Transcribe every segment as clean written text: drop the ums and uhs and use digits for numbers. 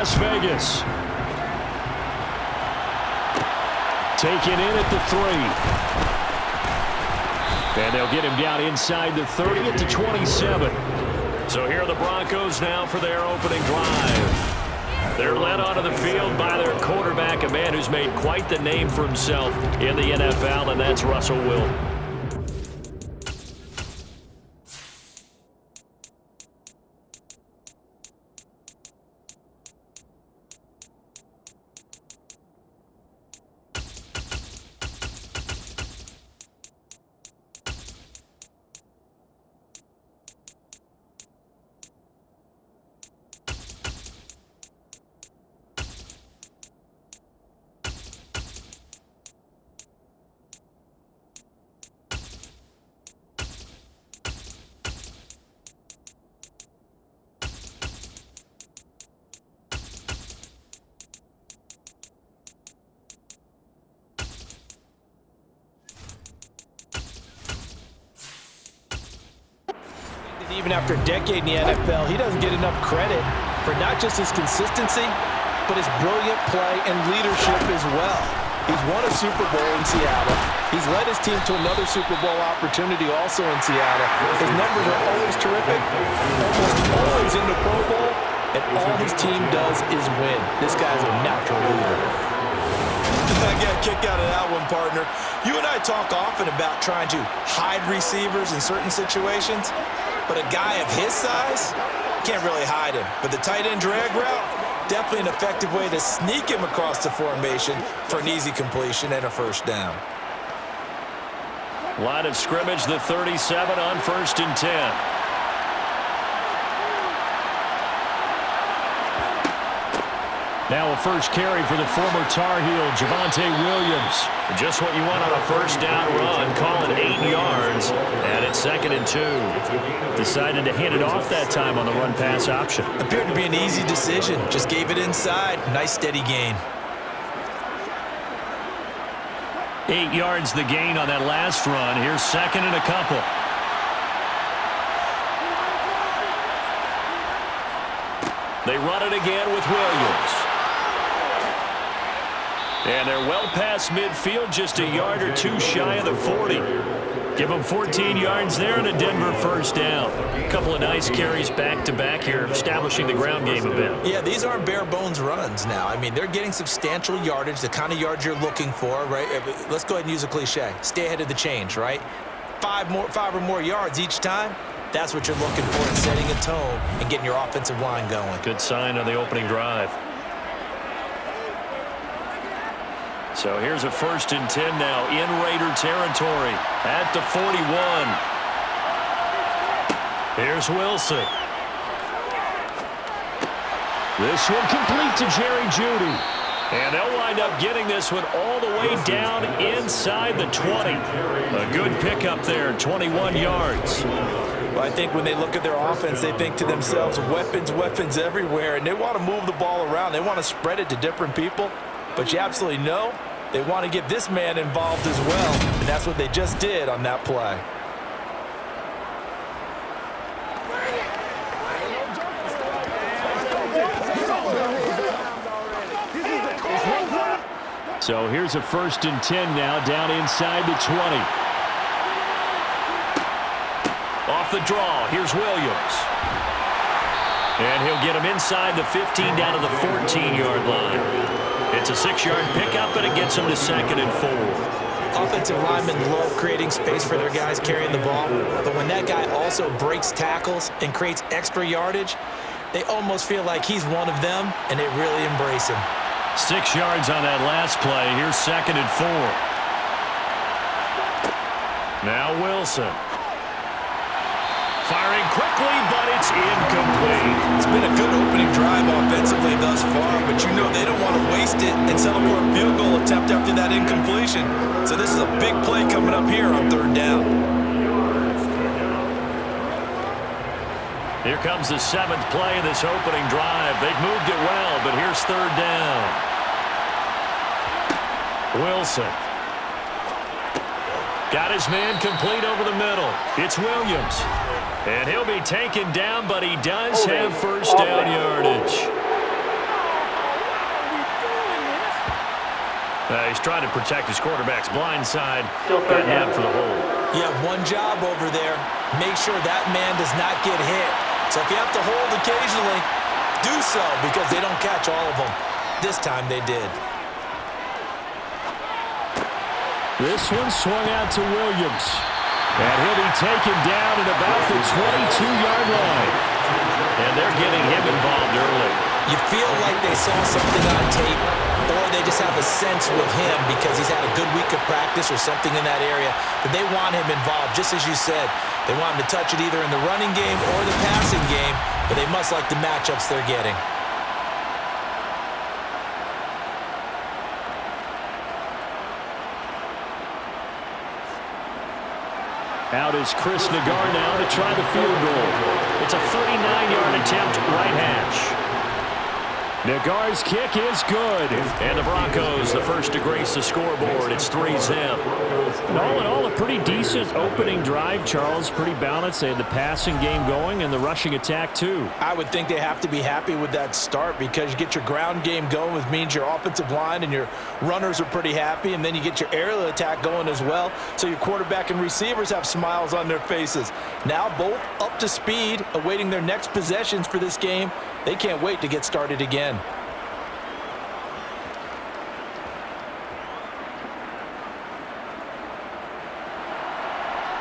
Las Vegas. Taken in at the 3. And they'll get him down inside the 30 at the 27. So here are the Broncos now for their opening drive. They're led onto the field by their quarterback, a man who's made quite the name for himself in the NFL, and that's Russell Wilson. Even after a decade in the NFL, he doesn't get enough credit for not just his consistency, but his brilliant play and leadership as well. He's won a Super Bowl in Seattle. He's led his team to another Super Bowl opportunity also in Seattle. His numbers are always terrific, almost always in the Pro Bowl, and all his team does is win. This guy's a natural leader. I got a kick out of that one, partner. You and I talk often about trying to hide receivers in certain situations, but a guy of his size can't really hide him. But the tight end drag route, definitely an effective way to sneak him across the formation for an easy completion and a first down. Line of scrimmage, the 37 on 1st and 10. Now a first carry for the former Tar Heel, Javonte Williams. Just what you want on a first down run. Call it 8 yards, and it's 2nd and 2. Decided to hand it off that time on the run-pass option. Appeared to be an easy decision. Just gave it inside. Nice steady gain. 8 yards the gain on that last run. Here's 2nd and a couple. They run it again with Williams. And they're well past midfield, just a yard or two shy of the 40. Give them 14 yards there and a Denver first down. A couple of nice carries back-to-back here, establishing the ground game a bit. Yeah, these aren't bare-bones runs now. I mean, they're getting substantial yardage, the kind of yards you're looking for, right? Let's go ahead and use a cliche. Stay ahead of the change, right? 5 or more yards each time. That's what you're looking for in setting a tone and getting your offensive line going. Good sign on the opening drive. So here's a 1st and 10 now in Raider territory at the 41. Here's Wilson. This one complete to Jerry Jeudy. And they'll wind up getting this one all the way down inside the 20. A good pickup there, 21 yards. Well, I think when they look at their offense, they think to themselves, weapons, weapons everywhere, and they want to move the ball around. They want to spread it to different people, but you absolutely know they want to get this man involved as well, and that's what they just did on that play. So here's a 1st and 10 now down inside the 20. Off the draw, here's Williams. And he'll get him inside the 15 down to the 14-yard line. It's a 6-yard pickup, and it gets him to 2nd and 4. Offensive linemen love creating space for their guys carrying the ball, but when that guy also breaks tackles and creates extra yardage, they almost feel like he's one of them, and they really embrace him. 6 yards on that last play. Here's 2nd and 4. Now Wilson. Firing quickly, but it's incomplete. It's been a good opening drive offensively thus far, but you know they don't want to waste it and settle for a field goal attempt after that incompletion. So this is a big play coming up here on 3rd down. Here comes the 7th play of this opening drive. They've moved it well, but here's 3rd down. Wilson. Got his man complete over the middle. It's Williams. And he'll be taken down, but he does have first down yardage. He's trying to protect his quarterback's blind side. Got nabbed for the hold. You have one job over there. Make sure that man does not get hit. So if you have to hold occasionally, do so because they don't catch all of them. This time they did. This one swung out to Williams. And he'll be taken down at about the 22-yard line. And they're getting him involved early. You feel like they saw something on tape, or they just have a sense with him because he's had a good week of practice or something in that area, that they want him involved, just as you said. They want him to touch it either in the running game or the passing game, but they must like the matchups they're getting. Out is Chris Nagar now to try the field goal. It's a 39-yard attempt, right hash. Nagar's kick is good. And the Broncos, the first to grace the scoreboard. It's 3-zip. And all in all, a pretty decent opening drive, Charles. Pretty balanced. They had the passing game going and the rushing attack, too. I would think they have to be happy with that start because you get your ground game going, which means your offensive line and your runners are pretty happy, and then you get your aerial attack going as well, so your quarterback and receivers have smiles on their faces. Now both up to speed, awaiting their next possessions for this game. They can't wait to get started again.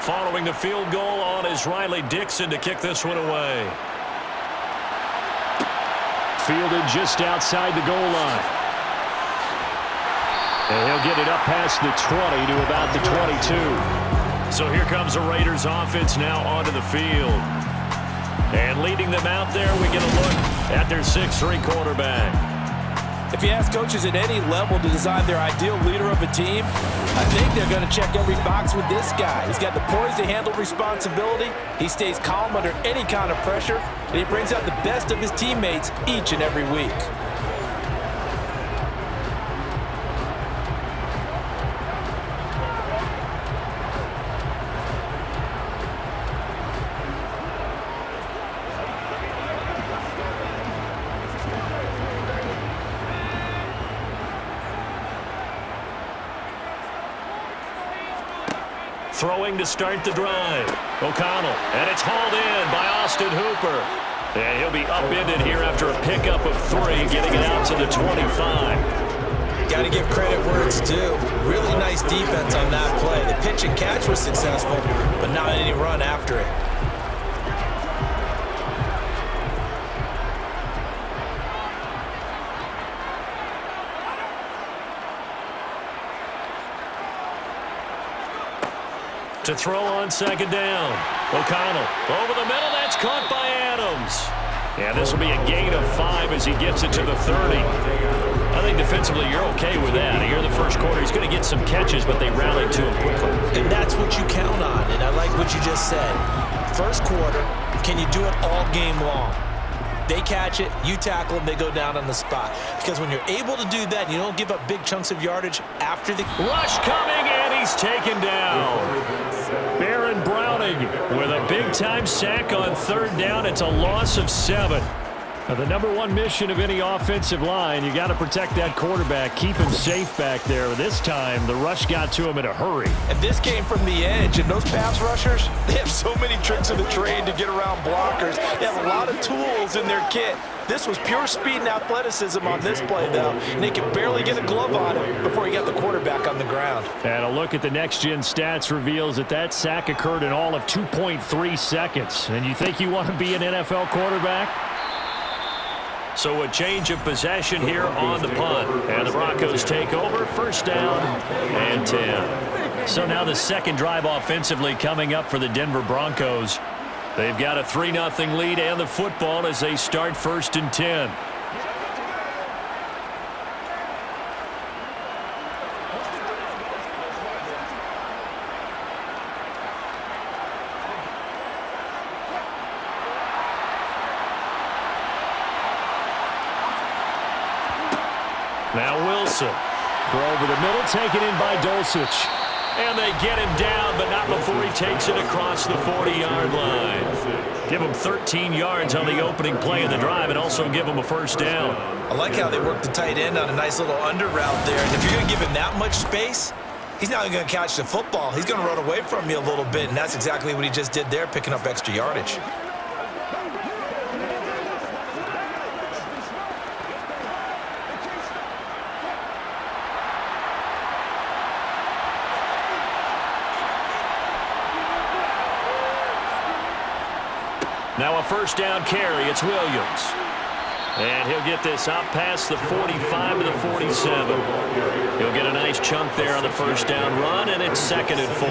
Following the field goal on is Riley Dixon to kick this one away. Fielded just outside the goal line. And he'll get it up past the 20 to about the 22. So here comes the Raiders offense now onto the field. And leading them out there, we get a look at their 6'3" quarterback. If you ask coaches at any level to design their ideal leader of a team, I think they're going to check every box with this guy. He's got the poise to handle responsibility. He stays calm under any kind of pressure, and he brings out the best of his teammates each and every week. Throwing to start the drive. O'Connell, and it's hauled in by Austin Hooper. And he'll be upended here after a pickup of 3, getting it out to the 25. Got to give credit where it's due. Really nice defense on that play. The pitch and catch was successful, but not any run after it. To throw on second down. O'Connell over the middle. That's caught by Adams. And this will be a gain of 5 as he gets it to the 30. I think defensively you're okay with that. Here in the first quarter, he's going to get some catches, but they rallied to him quickly. And that's what you count on, and I like what you just said. First quarter, can you do it all game long? They catch it, you tackle them, they go down on the spot. Because when you're able to do that, you don't give up big chunks of yardage after the rush coming, and he's taken down. Baron Browning with a big-time sack on third down. It's a loss of 7. Now, the number one mission of any offensive line, you got to protect that quarterback, keep him safe back there. This time, the rush got to him in a hurry. And this came from the edge, and those pass rushers, they have so many tricks of the trade to get around blockers. They have a lot of tools in their kit. This was pure speed and athleticism on this play, though, and they could barely get a glove on him before he got the quarterback on the ground. And a look at the next-gen stats reveals that that sack occurred in all of 2.3 seconds. And you think you want to be an NFL quarterback? So a change of possession here on the punt. And the Broncos take over, first down and 10. So now the second drive offensively coming up for the Denver Broncos. They've got a 3-0 lead and the football as they start first and 10. Now Wilson. Throw over the middle, taken in by Dulcich. And they get him down, but not before he takes it across the 40-yard line. Give them 13 yards on the opening play of the drive and also give them a first down. I like how they work the tight end on a nice little under route there. And if you're going to give him that much space, he's not going to catch the football. He's going to run away from you a little bit, and that's exactly what he just did there, picking up extra yardage. Now a first down carry. It's Williams. And he'll get this out past the 45 to the 47. He'll get a nice chunk there on the first down run, and it's 2nd and 4.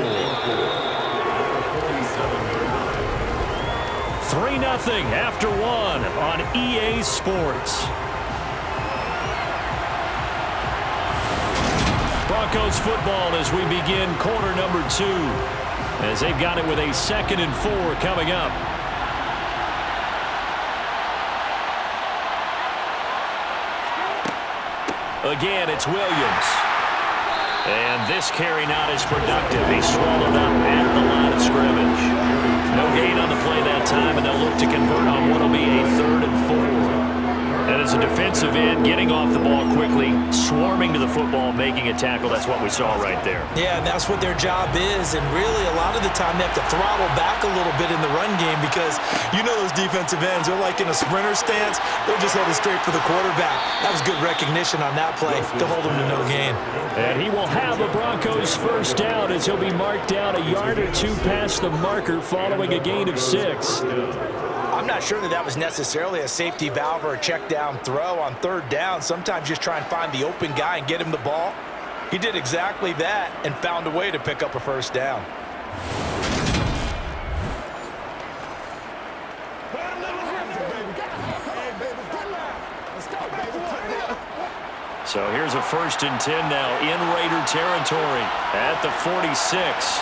3-0 after 1 on EA Sports. Broncos football as we begin quarter number 2, as they've got it with a 2nd and 4 coming up. Again, it's Williams. And this carry not as productive. He's swallowed up at the line of scrimmage. No gain on the play that time, and they'll look to convert on what will be a 3rd and 4. And as a defensive end, getting off the ball quickly, swarming to the football, making a tackle, that's what we saw right there. Yeah, and that's what their job is. And really, a lot of the time, they have to throttle back a little bit in the run game because you know those defensive ends, they're like in a sprinter stance. They're just headed straight for the quarterback. That was good recognition on that play to hold him to no gain. And he will have the Broncos first down as he'll be marked down a yard or two past the marker following a gain of 6. I'm not sure that was necessarily a safety valve or a check down throw on 3rd down. Sometimes just try and find the open guy and get him the ball. He did exactly that and found a way to pick up a first down. So here's a 1st and 10 now in Raider territory at the 46.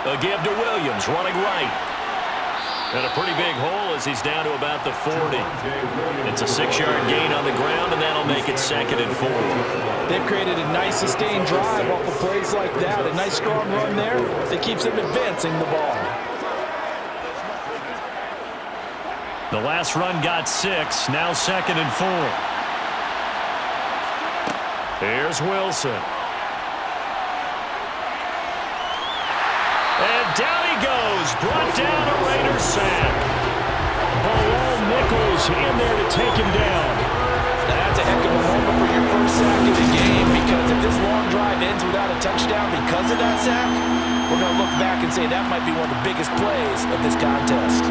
A give to Williams, running right. And a pretty big hole as he's down to about the 40. It's a 6-yard gain on the ground, and that'll make it 2nd and 4. They've created a nice sustained drive off of plays like that. A nice strong run there that keeps them advancing the ball. The last run got 6, now 2nd and 4. Here's Wilson. And down he goes, brought down a Raider sack. Balone Nichols in there to take him down. That's a heck of a moment for your first sack of the game, because if this long drive ends without a touchdown because of that sack, we're going to look back and say that might be one of the biggest plays of this contest.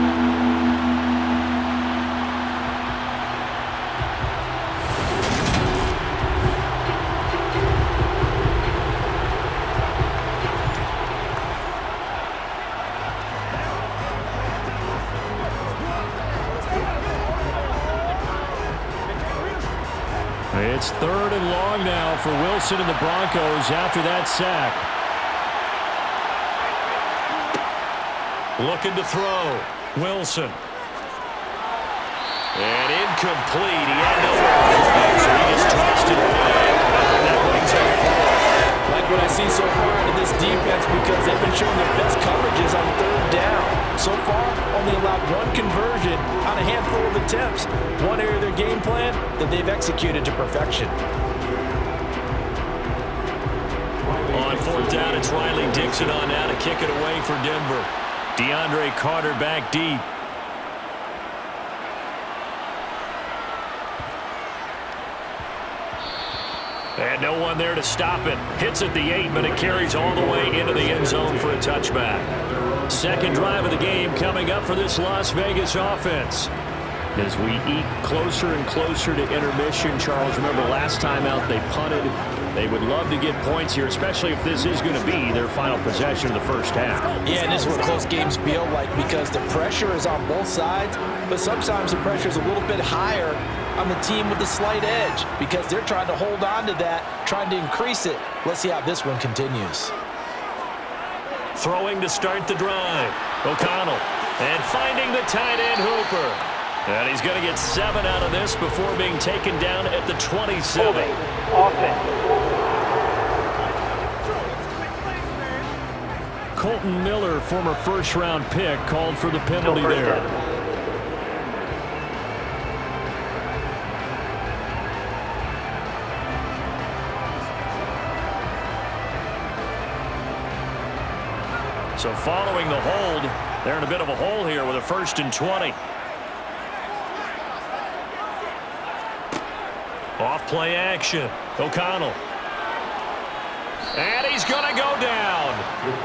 It's 3rd and long now for Wilson and the Broncos after that sack. Looking to throw. Wilson. And incomplete. He had nowhere to throw, so he just tossed it away. That brings up 4. Like what I see so far out of this defense, because they've been showing their best coverages on 3rd down. So far, only allowed 1 conversion on a handful of attempts. One area of their game plan that they've executed to perfection. On 4th down, it's Riley Dixon on now to kick it away for Denver. DeAndre Carter back deep. And no one there to stop it. Hits at the 8, but it carries all the way into the end zone for a touchback. 2nd drive of the game coming up for this Las Vegas offense. As we eke closer and closer to intermission, Charles, remember last time out they punted. They would love to get points here, especially if this is going to be their final possession of the first half. Yeah, and this is what close games feel like, because the pressure is on both sides, but sometimes the pressure is a little bit higher on the team with the slight edge, because they're trying to hold on to that, trying to increase it. Let's see how this one continues. Throwing to start the drive. O'Connell. And finding the tight end Hooper. And he's going to get 7 out of this before being taken down at the 27. Colton Miller, former first-round pick, called for the penalty there. So following the hold, they're in a bit of a hole here with a 1st and 20. Off play action. O'Connell. And he's going to go down.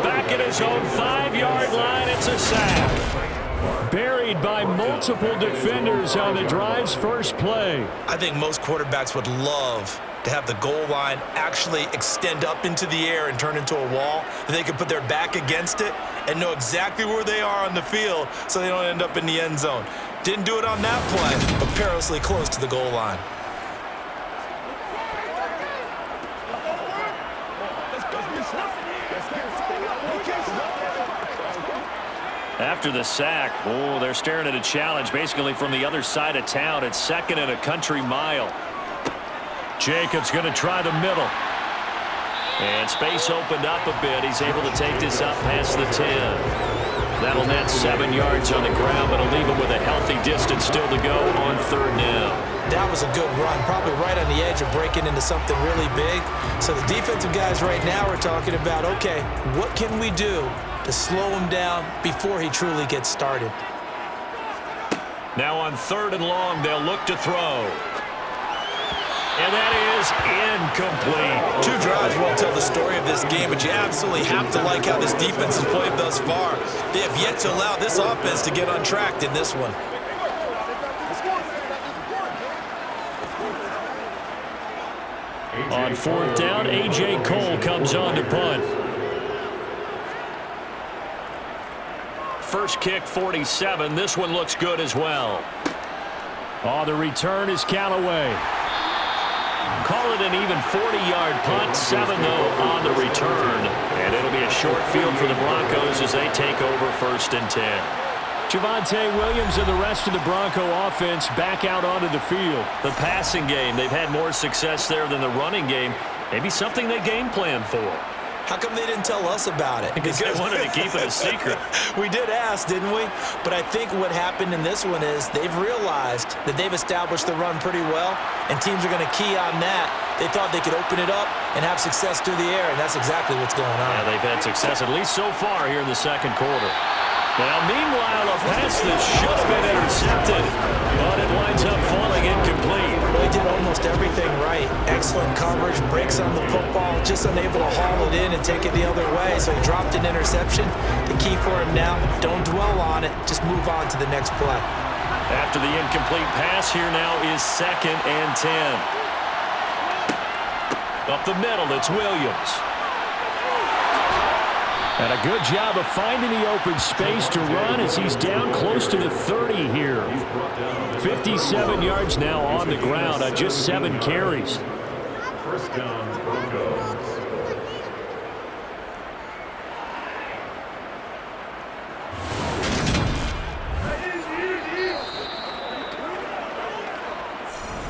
Back at his own 5-yard line. It's a sack. Buried by multiple defenders on the drive's first play. I think most quarterbacks would love to have the goal line actually extend up into the air and turn into a wall. They could put their back against it and know exactly where they are on the field so they don't end up in the end zone. Didn't do it on that play, but perilously close to the goal line. After the sack, they're staring at a challenge basically from the other side of town. It's 2nd and a country mile. Jacobs going to try the middle. And space opened up a bit. He's able to take this up past the 10. That'll net 7 yards on the ground, but it'll leave him with a healthy distance still to go on 3rd down. That was a good run, probably right on the edge of breaking into something really big. So the defensive guys right now are talking about, okay, what can we do to slow him down before he truly gets started? Now on 3rd and long, they'll look to throw. And that is incomplete. 2 drives won't tell the story of this game, but you absolutely have to like how this defense has played thus far. They have yet to allow this offense to get untracked in this one. On 4th down, A.J. Cole comes on to punt. First kick, 47. This one looks good as well. The return is Callaway. Call it an even 40-yard punt. 7, though, on the return. And it'll be a short field for the Broncos as they take over 1st and 10. Javonte Williams and the rest of the Bronco offense back out onto the field. The passing game, they've had more success there than the running game. Maybe something they game plan for. How come they didn't tell us about it? Because they wanted to keep it a secret. We did ask, didn't we? But I think what happened in this one is they've realized that they've established the run pretty well, and teams are going to key on that. They thought they could open it up and have success through the air, and that's exactly what's going on. Yeah, they've had success, at least so far here in the 2nd quarter. Now, meanwhile, a pass that should have been intercepted, but it winds up falling incomplete. Well, he did almost everything right. Excellent coverage, breaks on the football, just unable to haul it in and take it the other way, so he dropped an interception. The key for him now, don't dwell on it, just move on to the next play. After the incomplete pass, here now is 2nd and 10. Up the middle, it's Williams. And a good job of finding the open space to run as he's down close to the 30 here. 57 yards now on the ground on just 7 carries. First down, Broncos.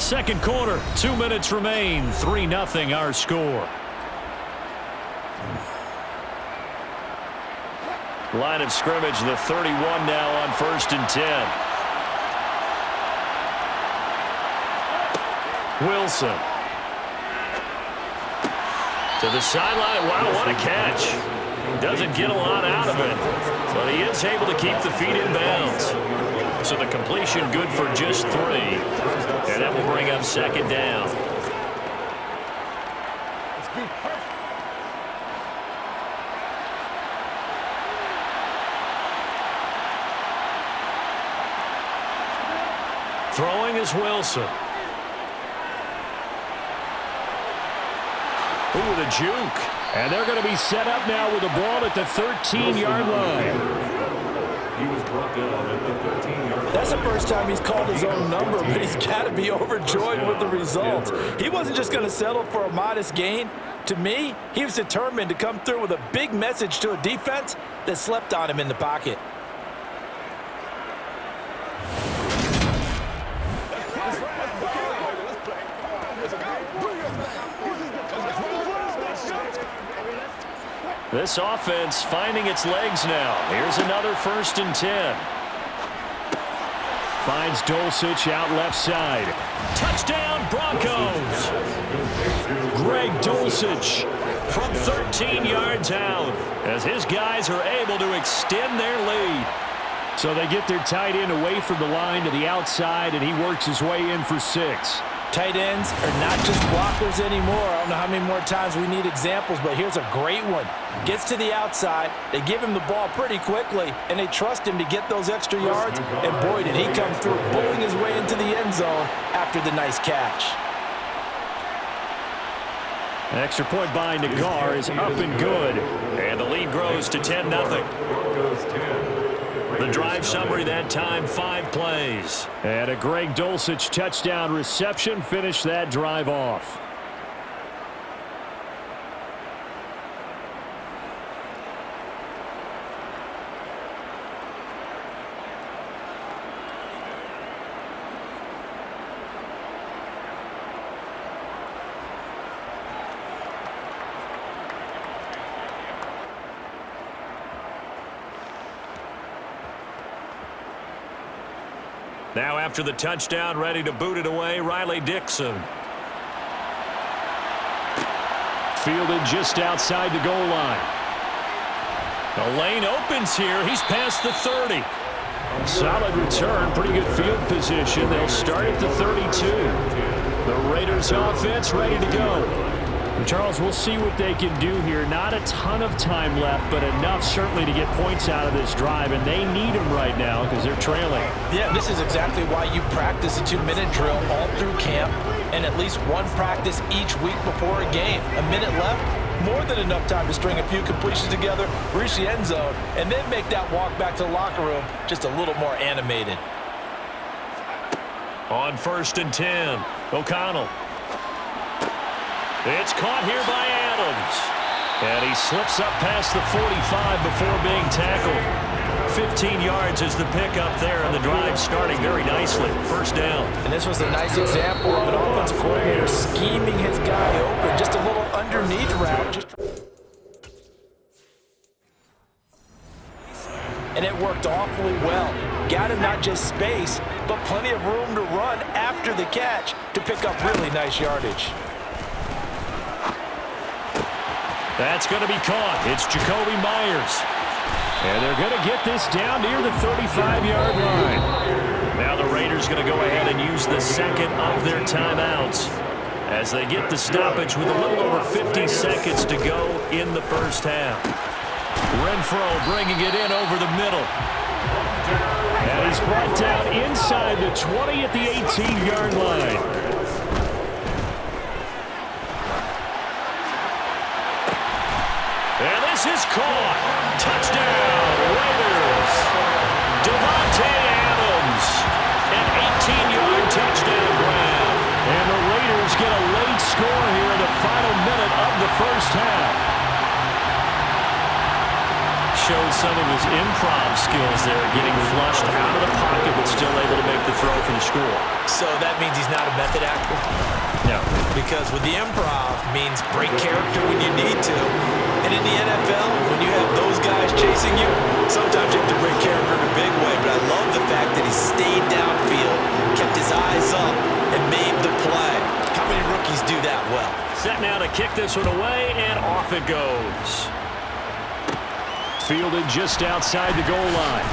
Second quarter, 2 minutes remain. 3-0 our score. Line of scrimmage, the 31 now on 1st and 10. Wilson. To the sideline. Wow, what a catch. Doesn't get a lot out of it, but he is able to keep the feet in bounds. So the completion good for just 3. And that will bring up 2nd down. Throwing is Wilson. Ooh, the juke. And they're going to be set up now with the ball at the 13-yard line. He was brought down at the 13-yard line. That's the first time he's called his own number, but he's got to be overjoyed with the results. He wasn't just going to settle for a modest gain. To me, he was determined to come through with a big message to a defense that slept on him in the pocket. This offense finding its legs now. Here's another 1st and 10. Finds Dulcich out left side. Touchdown, Broncos! Greg Dulcich from 13 yards out as his guys are able to extend their lead. So they get their tight end away from the line to the outside, and he works his way in for 6. Tight ends are not just blockers anymore. I don't know how many more times we need examples, but here's a great one. Gets to the outside, they give him the ball pretty quickly, and they trust him to get those extra yards, and boy, did he come through, pulling his way into the end zone after the nice catch. An extra point by Nagar is up and good, and the lead grows to 10-0. Broncos 10. The drive summary that time, 5 plays. And a Greg Dulcich touchdown reception finished that drive off. Now after the touchdown, ready to boot it away, Riley Dixon. Fielded just outside the goal line. The lane opens here. He's past the 30. Solid return, pretty good field position. They'll start at the 32. The Raiders offense ready to go. Charles, we'll see what they can do here. Not a ton of time left, but enough certainly to get points out of this drive, and they need them right now because they're trailing. Yeah, this is exactly why you practice a 2-minute drill all through camp and at least one practice each week before a game. A minute left, more than enough time to string a few completions together, reach the end zone, and then make that walk back to the locker room just a little more animated. On 1st and 10, O'Connell. It's caught here by Adams. And he slips up past the 45 before being tackled. 15 yards is the pickup there, and the drive starting very nicely. 1st down. And this was a nice example of an offensive coordinator scheming his guy open. Just a little underneath route. And it worked awfully well. Got him not just space, but plenty of room to run after the catch to pick up really nice yardage. That's going to be caught. It's Jacoby Myers. And they're going to get this down near the 35-yard line. Now the Raiders going to go ahead and use the second of their timeouts as they get the stoppage with a little over 50 seconds to go in the 1st half. Renfro bringing it in over the middle. And he's brought down inside the 20 at the 18-yard line. And this is caught. Touchdown, Raiders. Devontae Adams. An 18-yard touchdown grab. And the Raiders get a late score here in the final minute of the 1st half. Showed some of his improv skills there, getting flushed out of the pocket, but still able to make the throw for the score. So that means he's not a method actor? No. Because with the improv means break character when you need to. And in the NFL, when you have those guys chasing you, sometimes you have to break character in a big way. But I love the fact that he stayed downfield, kept his eyes up, and made the play. How many rookies do that well? Set now to kick this one away, and off it goes. Fielded just outside the goal line.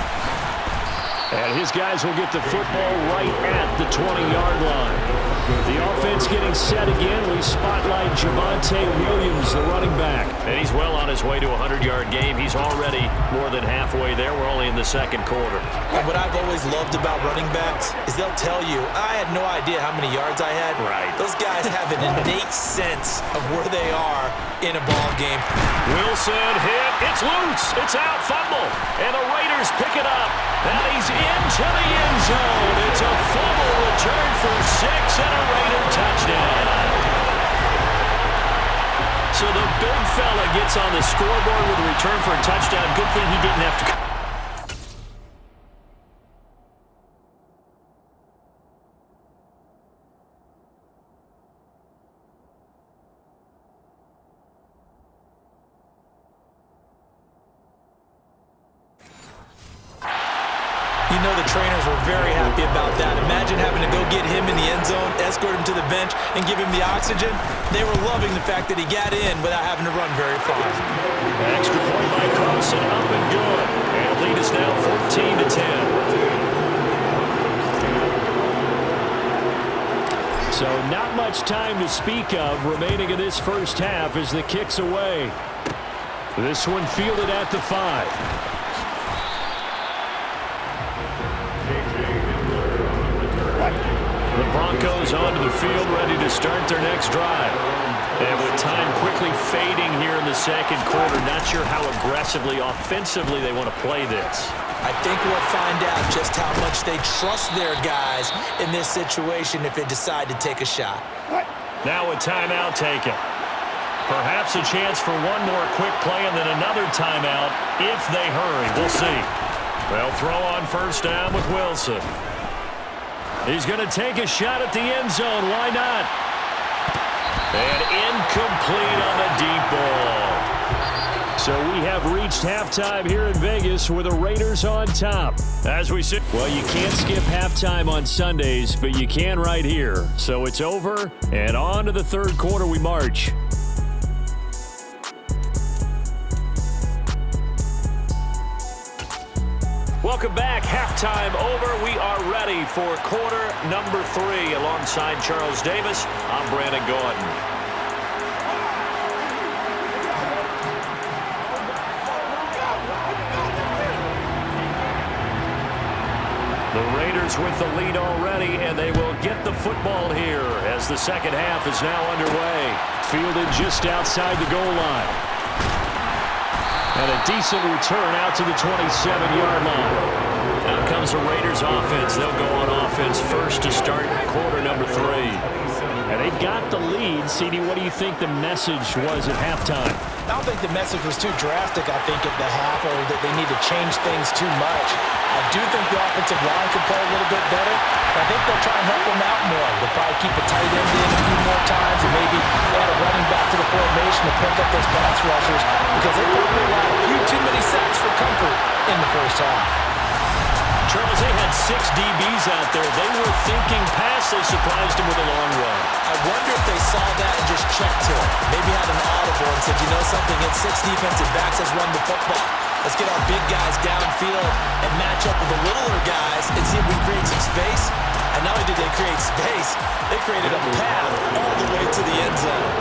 And his guys will get the football right at the 20-yard line. The offense getting set again. We spotlight Javonte Williams, the running back. And he's well on his way to a 100-yard game. He's already more than halfway there. We're only in the 2nd quarter. And what I've always loved about running backs is they'll tell you, I had no idea how many yards I had. Right. Those guys have an innate sense of where they are in a ball game. Wilson hit. It's loose. It's out. Fumble. And the Raiders pick it up. And he's into the end zone. It's a fumble return for 6 and a Raider touchdown. So the big fella gets on the scoreboard with a return for a touchdown. Good thing he didn't have to... You know the trainers were very happy about that. Imagine having to go get him in the end zone, escort him to the bench, and give him the oxygen. They were loving the fact that he got in without having to run very far. Extra point by Carlson, up and good. And lead is now 14-10. So not much time to speak of remaining in this first half as the kick's away. This one fielded at the 5. The Broncos onto the field, ready to start their next drive. And with time quickly fading here in the second quarter, not sure how aggressively, offensively they want to play this. I think we'll find out just how much they trust their guys in this situation if they decide to take a shot. Now a timeout taken. Perhaps a chance for one more quick play and then another timeout if they hurry. We'll see. They'll throw on first down with Wilson. He's going to take a shot at the end zone. Why not? And incomplete on the deep ball. So we have reached halftime here in Vegas with the Raiders on top. As we sit, well, you can't skip halftime on Sundays, but you can right here. So it's over, and on to the third quarter we march. Welcome back. Halftime over. We are ready for quarter number 3. Alongside Charles Davis, I'm Brandon Gordon. The Raiders with the lead already, and they will get the football here as the second half is now underway. Fielded just outside the goal line. And a decent return out to the 27-yard line. Now comes the Raiders offense. They'll go on offense first to start quarter number 3. And they've got the lead. CD, what do you think the message was at halftime? I don't think the message was too drastic, I think, at the half, or that they need to change things too much. I do think the offensive line can play a little bit better. I think they'll try and help them out more. They'll probably keep a tight end in a few more times and maybe add a running back to the formation to pick up those pass rushers because they probably allowed a few too many sacks for comfort in the first half. Charles, they had 6 DBs out there. They were thinking pass. They surprised him with a long run. I wonder if they saw that and just checked to it. Maybe had an audible and said, you know something, it's 6 defensive backs, let's run the football. Let's get our big guys downfield and match up with the littler guys and see if we create some space. And not only did they create space, they created a path all the way to the end zone.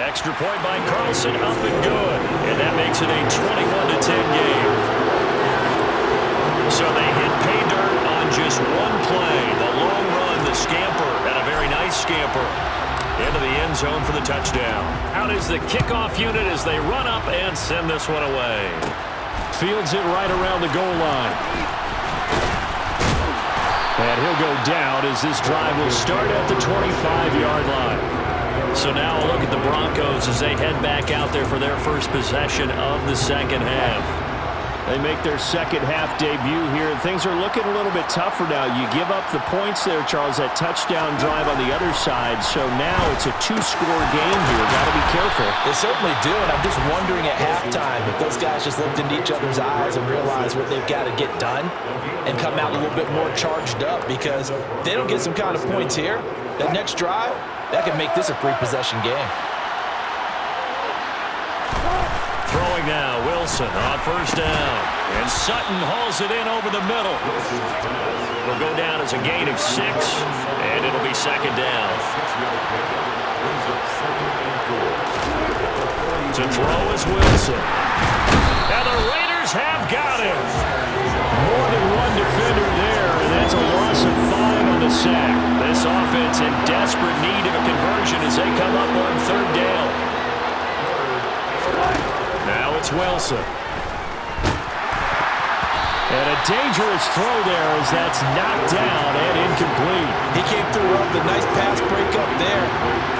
Extra point by Carlson, up and good. And that makes it a 21-10 game. So they hit pay dirt on just one play. The long run, the scamper, and a very nice scamper into the end zone for the touchdown. Out is the kickoff unit as they run up and send this one away. Fields it right around the goal line. And he'll go down as this drive will start at the 25-yard line. So now a look at the Broncos as they head back out there for their first possession of the second half. They make their second half debut here, and things are looking a little bit tougher now. You give up the points there, Charles, that touchdown drive on the other side. So now it's a 2-score game here. Got to be careful. They certainly do, and I'm just wondering at halftime if those guys just looked into each other's eyes and realized what they've got to get done and come out a little bit more charged up, because if they don't get some kind of points here, that next drive, that could make this a 3-possession game. Throwing now, Wilson on first down. And Sutton hauls it in over the middle. Will go down as a gain of 6, and it'll be second down. To throw is Wilson. And the Raiders have got him. More than one defender there, and that's a loss of 5 on the sack. This offense in desperate need of a conversion as they come up on third down. Now it's Wilson. And a dangerous throw there as that's knocked down and incomplete. He came through up the nice pass break up there.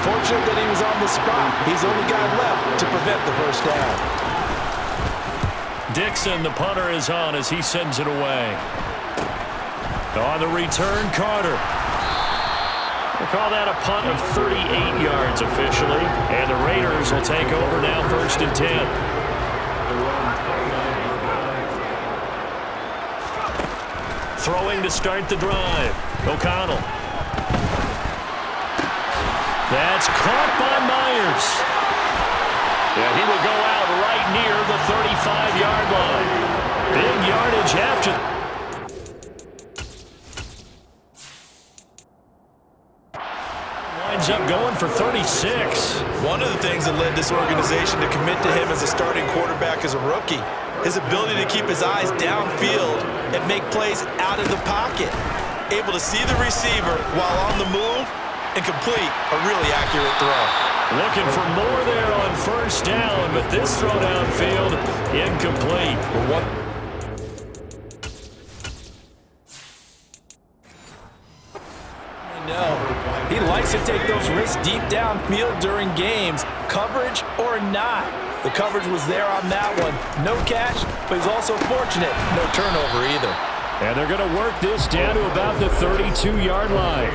Fortunate that he was on the spot. He's the only guy left to prevent the first down. Dixon, the punter, is on as he sends it away. On the return, Carter. We'll call that a punt of 38 yards officially. And the Raiders will take over now, 1st and 10. Throwing to start the drive. O'Connell. That's caught by Myers. Yeah, he will go out right near the 35-yard line. Big yardage after. Winds up going for 36. One of the things that led this organization to commit to him as a starting quarterback as a rookie, his ability to keep his eyes downfield and make plays out of the pocket. Able to see the receiver while on the move and complete a really accurate throw. Looking for more there on first down, but this throw downfield incomplete. He likes to take those risks deep downfield during games, coverage or not. The coverage was there on that one. No catch, but he's also fortunate. No turnover either. And they're going to work this down to about the 32-yard line.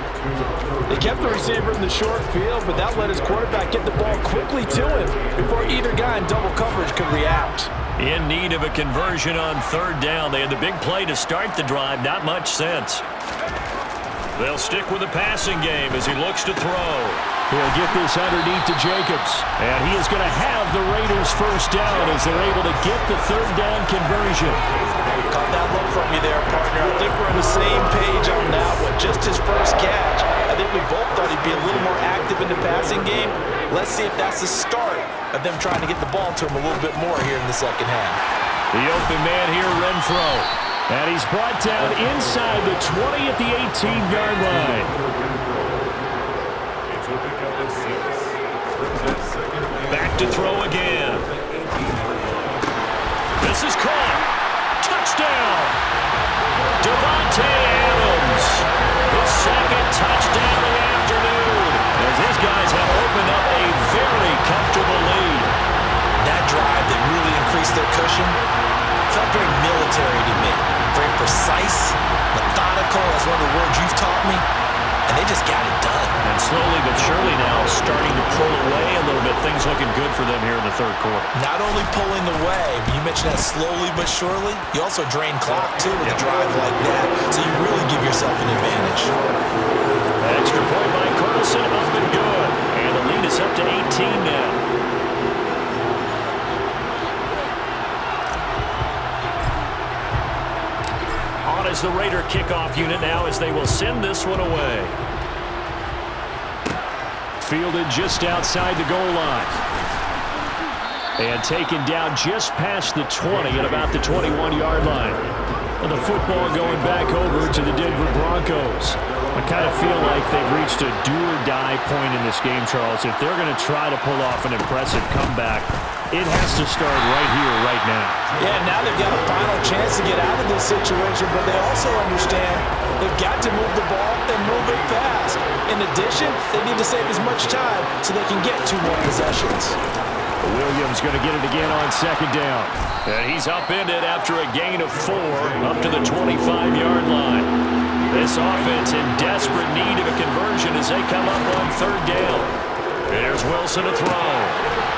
They kept the receiver in the short field, but that let his quarterback get the ball quickly to him before either guy in double coverage could react. In need of a conversion on third down. They had the big play to start the drive. Not much sense. They'll stick with the passing game as he looks to throw. He'll get this underneath to Jacobs. And he is going to have the Raiders first down as they're able to get the third down conversion. Caught that look from you there, partner. I think we're on the same page on that one. Just his first catch. I think we both thought he'd be a little more active in the passing game. Let's see if that's the start of them trying to get the ball to him a little bit more here in the second half. The open man here, Renfro. And he's brought down inside the 20 at the 18-yard line. Back to throw again. This is caught. Touchdown. Devontae Adams. His second touchdown of the afternoon. As his guys have opened up a very comfortable lead. That drive that really increased their cushion felt very military to me. Very precise, methodical, that's one of the words you've taught me, and they just got it done. And slowly but surely now starting to pull away a little bit. Things looking good for them here in the third quarter. Not only pulling away, but you mentioned that slowly but surely, you also drain clock too with a drive like that, so you really give yourself an advantage. Extra point by Carlson has been good, and the lead is up to 18 now. Is the Raider kickoff unit now as they will send this one away. Fielded just outside the goal line. And taken down just past the 20 at about the 21-yard line. And the football going back over to the Denver Broncos. I kind of feel like they've reached a do-or-die point in this game, Charles. If they're going to try to pull off an impressive comeback, it has to start right here, right now. Yeah, now they've got a final chance to get out of this situation, but they also understand they've got to move the ball and move it fast. In addition, they need to save as much time so they can get 2 more possessions. Williams going to get it again on second down. And he's upended after a gain of 4 up to the 25-yard line. This offense in desperate need of a conversion as they come up on third down. There's Wilson to throw.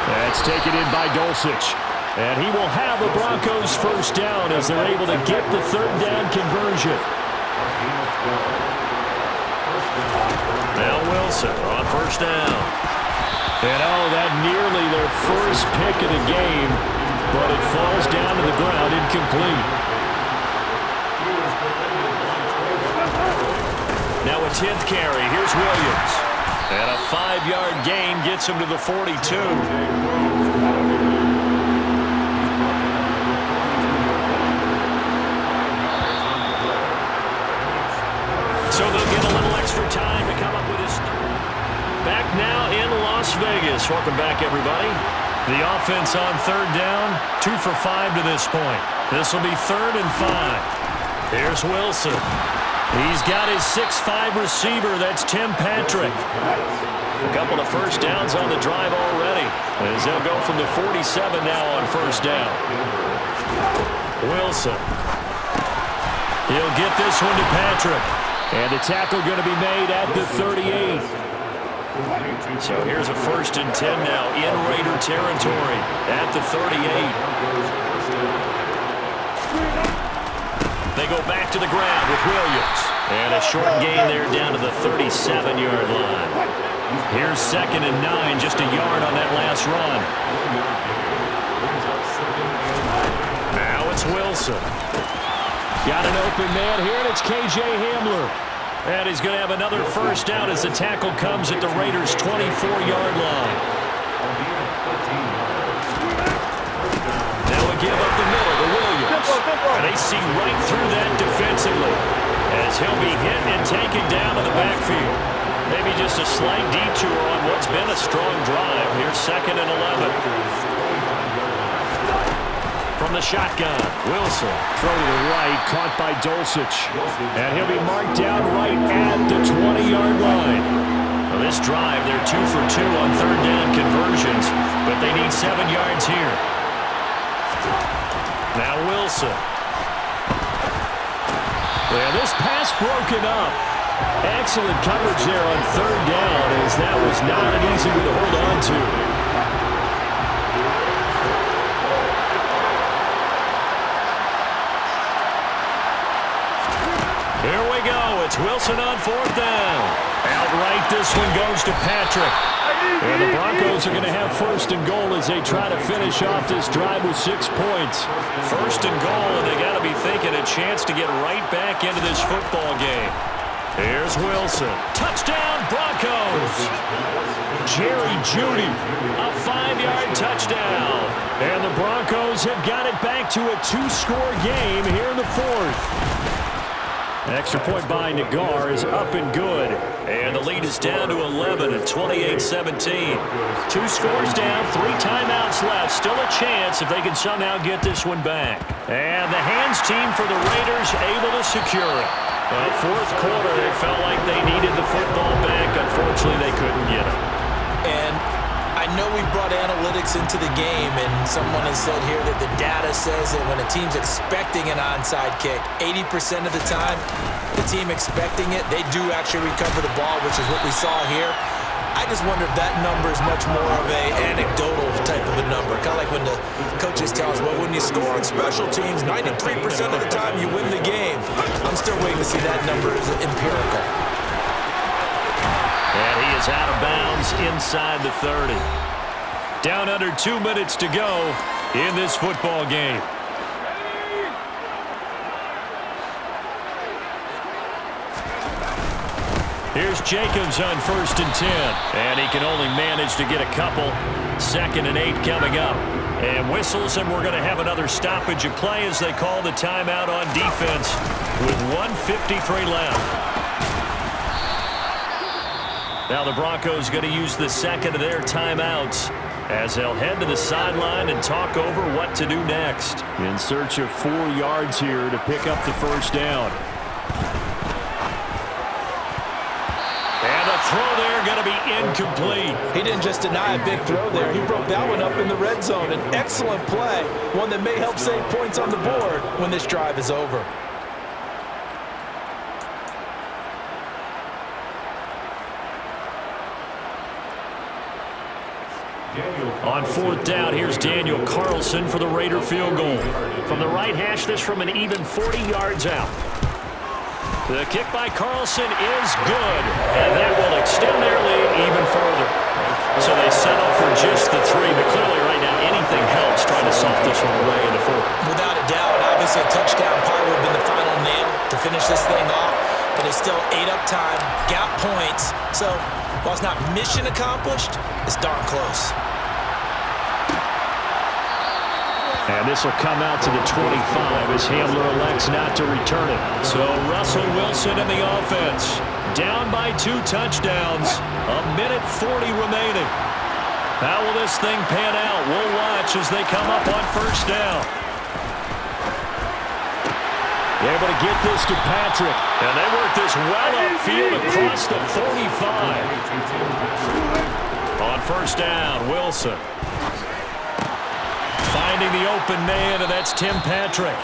That's taken in by Dulcich. And he will have the Broncos first down as they're able to get the third down conversion. Now Wilson on first down. And that nearly their first pick of the game, but it falls down to the ground incomplete. Now a 10th carry. Here's Williams. And a 5-yard gain gets him to the 42. So they'll get a little extra time to come up with his third. Back now in Las Vegas. Welcome back, everybody. The offense on third down, 2 for 5 to this point. This will be 3rd and 5. Here's Wilson. He's got his 6'5 receiver. That's Tim Patrick. A couple of first downs on the drive already, as they'll go from the 47 now on first down. Wilson. He'll get this one to Patrick. And the tackle going to be made at the 38. So here's a 1st and 10 now in Raider territory at the 38. They go back to the ground with Williams. And a short gain there down to the 37-yard line. Here's 2nd and 9, just a yard on that last run. Now it's Wilson. Got an open man here, and it's K.J. Hamler. And he's going to have another 1st down as the tackle comes at the Raiders' 24-yard line. Now a give up the middle to Williams. And they see right through that defensively as he'll be hit and taken down to the backfield. Maybe just a slight detour on what's been a strong drive. Here's 2nd and 11. From the shotgun, Wilson. Throw to the right, caught by Dulcich. And he'll be marked down right at the 20-yard line. Well, this drive, they're 2 for 2 on 3rd down conversions, but they need 7 yards here. Now Wilson. Well, this pass broken up. Excellent coverage there on 3rd down, as that was not an easy one to hold on to. Here we go. It's Wilson on 4th down. Outright, this one goes to Patrick. And the Broncos are going to have 1st and goal as they try to finish off this drive with 6 points. 1st and goal, and they got to be thinking a chance to get right back into this football game. Here's Wilson. Touchdown, Broncos. Jerry Jeudy, a 5-yard touchdown. And the Broncos have got it back to a 2-score game here in the 4th. An extra point by Nagar is up and good. And the lead is down to 11 at 28-17. 2 scores down, 3 timeouts left. Still a chance if they can somehow get this one back. And the hands team for the Raiders able to secure it. Well, 4th quarter, they felt like they needed the football back. Unfortunately, they couldn't get it. And I know we brought analytics into the game, and someone has said here that the data says that when a team's expecting an onside kick, 80% of the time, the team expecting it, they do actually recover the ball, which is what we saw here. I just wonder if that number is much more of a anecdotal type of a number. Kind of like when the coaches tell us, well, when you score on special teams, 93% of the time you win the game. I'm still waiting to see that number as empirical. And he is out of bounds inside the 30. Down under 2 minutes to go in this football game. Here's Jacobs on 1st and 10. And he can only manage to get a couple. 2nd and 8 coming up. And whistles, and we're going to have another stoppage of play as they call the timeout on defense with 1:53 left. Now the Broncos going to use the 2nd of their timeouts as they'll head to the sideline and talk over what to do next. In search of 4 yards here to pick up the 1st down. And the throw there going to be incomplete. He didn't just deny a big throw there. He broke that one up in the red zone. An excellent play, one that may help save points on the board when this drive is over. On 4th down, here's Daniel Carlson for the Raider field goal. From the right hash, this from an even 40 yards out. The kick by Carlson is good, and that will extend their lead even further. So they settle for just the 3, but clearly right now anything helps trying to salt this one away in the 4th. Without a doubt, obviously a touchdown probably would have been the final nail to finish this thing off, but it's still ate up time, got points. So while it's not mission accomplished, it's darn close. And this will come out to the 25 as Hamler elects not to return it. So Russell Wilson in the offense. Down by 2 touchdowns. 1:40 remaining. How will this thing pan out? We'll watch as they come up on 1st down. Able to get this to Patrick. And they work this well upfield across the 45. On 1st down, Wilson. Finding the open man, and that's Tim Patrick.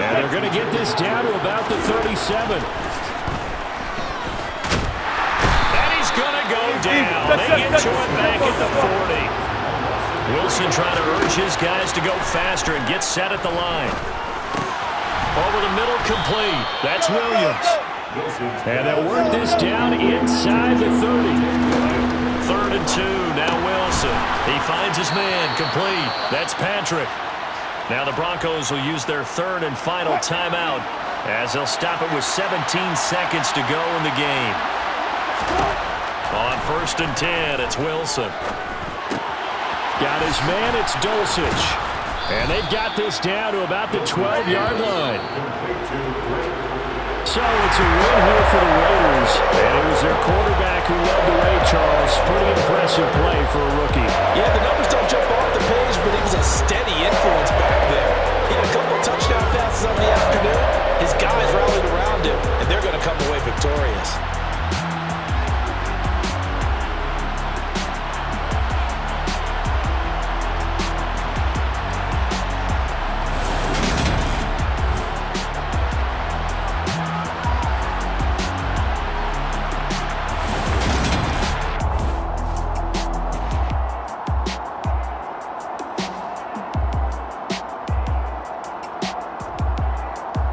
And they're going to get this down to about the 37. And down. They get to it back at the 40. Wilson trying to urge his guys to go faster and get set at the line. Over the middle, complete. That's Williams. And they'll work this down inside the 30. 3rd and 2. Now Wilson. He finds his man. Complete. That's Patrick. Now the Broncos will use their 3rd and final timeout as they'll stop it with 17 seconds to go in the game. On 1st and 10, it's Wilson. Got his man, it's Dulcich. And they've got this down to about the 12-yard line. So it's a win here for the Raiders. And it was their quarterback who led the way, Charles. Pretty impressive play for a rookie. Yeah, the numbers don't jump off the page, but he was a steady influence back there. He had a couple touchdown passes on the afternoon. His guys rallied around him, and they're going to come away victorious.